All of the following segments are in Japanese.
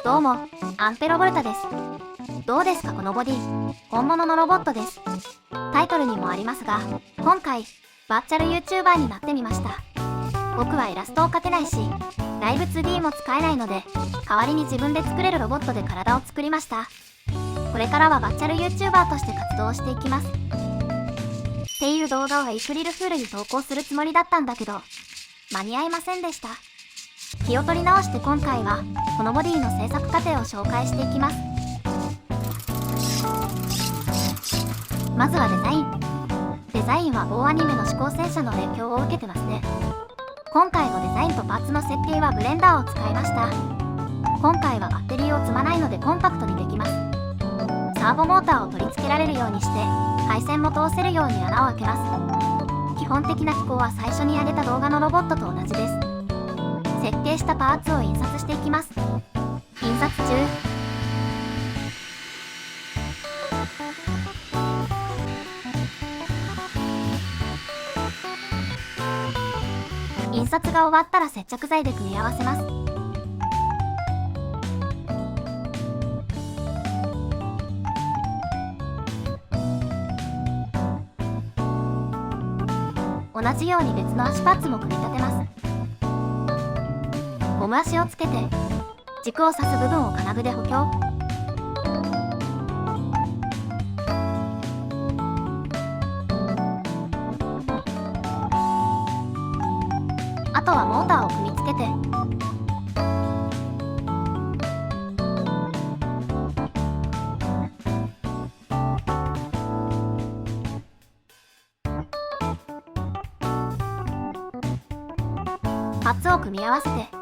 どうも、アンペロボルタです。どうですかこのボディ、本物のロボットです。タイトルにもありますが、今回、バーチャル YouTuber になってみました。僕はイラストを描けないし、ライブ 2D も使えないので、代わりに自分で作れるロボットで体を作りました。これからはバーチャル YouTuber として活動をしていきます。っていう動画をエイプリルフールに投稿するつもりだったんだけど、間に合いませんでした。気を取り直して今回はこのボディの制作過程を紹介していきます。まずはデザイン。デザインは某アニメの指向戦車の影響を受けてますね。今回のデザインとパーツの設計はブレンダーを使いました。今回はバッテリーを積まないのでコンパクトにできます。サーボモーターを取り付けられるようにして配線も通せるように穴を開けます。基本的な機構は最初に上げた動画のロボットと同じです。設計したパーツを印刷していきます。印刷中。印刷が終わったら接着剤で組み合わせます。同じように別の足パッツも組み立てます。ゴム足をつけて軸を刺す部分を金具で補強。あとはモーターを組み付けてパーツを組み合わせて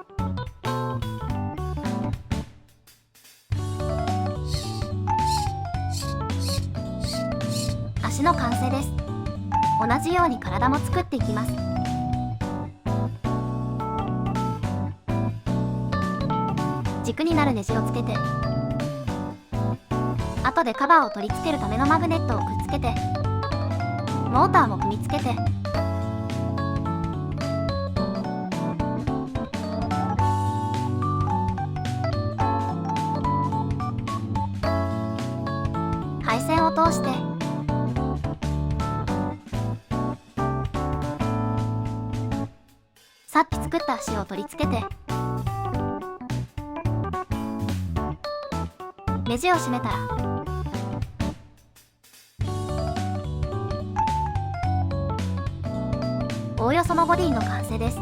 足の完成です。同じように体も作っていきます。軸になるネジをつけて、後でカバーを取り付けるためのマグネットをくっつけて、モーターも組み付けて、配線を通してさっき作った足を取り付けてネジを締めたらおおよそのボディの完成です。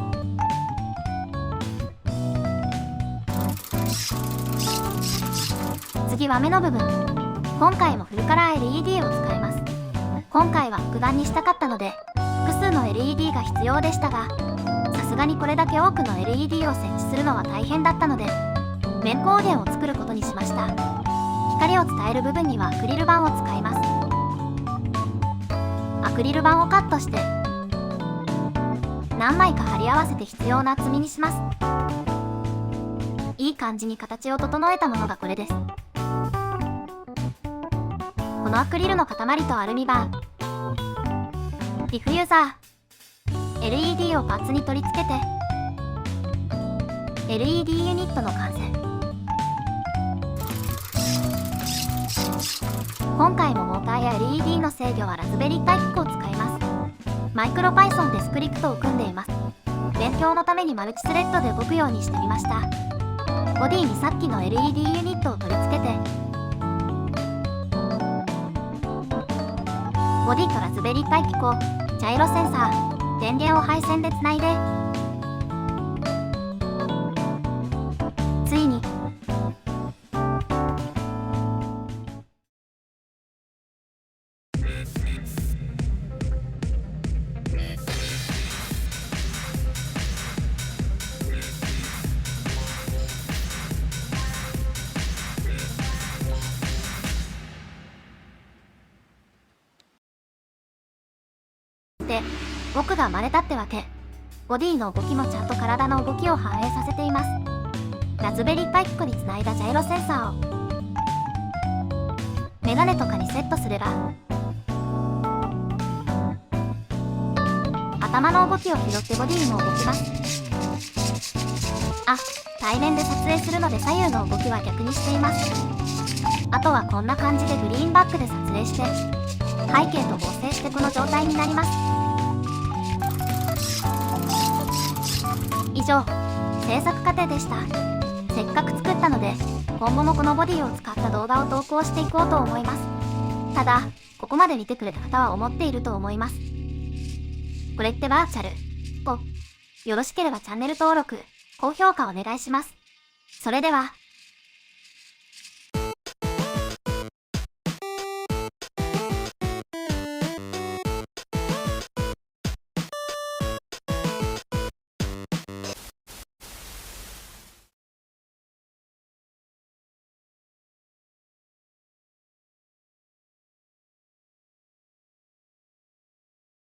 次は目の部分。今回もフルカラー LED を使います。今回は複眼にしたかったので複数の LED が必要でしたが、さすがにこれだけ多くの LED を設置するのは大変だったので面光源を作ることにしました。光を伝える部分にはアクリル板を使います。アクリル板をカットして何枚か貼り合わせて必要な厚みにします。いい感じに形を整えたものがこれです。このアクリルの塊とアルミ板、ディフューザー、LED をパーツに取り付けて LED ユニットの完成。今回もモーターや LED の制御はラズベリーパイ機構を使います。マイクロ Python でスクリプトを組んでいます。勉強のためにマルチスレッドで動くようにしてみました。ボディにさっきの LED ユニットを取り付けてボディとラズベリーパイ機構、ジャイロセンサー、電源を配線でつないでついにで僕が生まれたってわけ。ボディの動きもちゃんと体の動きを反映させています。ラズベリーパイ機構につないだジャイロセンサーをメガネとかにセットすれば頭の動きを拾ってボディも動きます。あ、対面で撮影するので左右の動きは逆にしています。あとはこんな感じでグリーンバックで撮影して、背景と合成してこの状態になります。以上、制作過程でした。せっかく作ったので、今後もこのボディを使った動画を投稿していこうと思います。ただ、ここまで見てくれた方は思っていると思います。これってバーチャルと、よろしければチャンネル登録、高評価お願いします。それでは。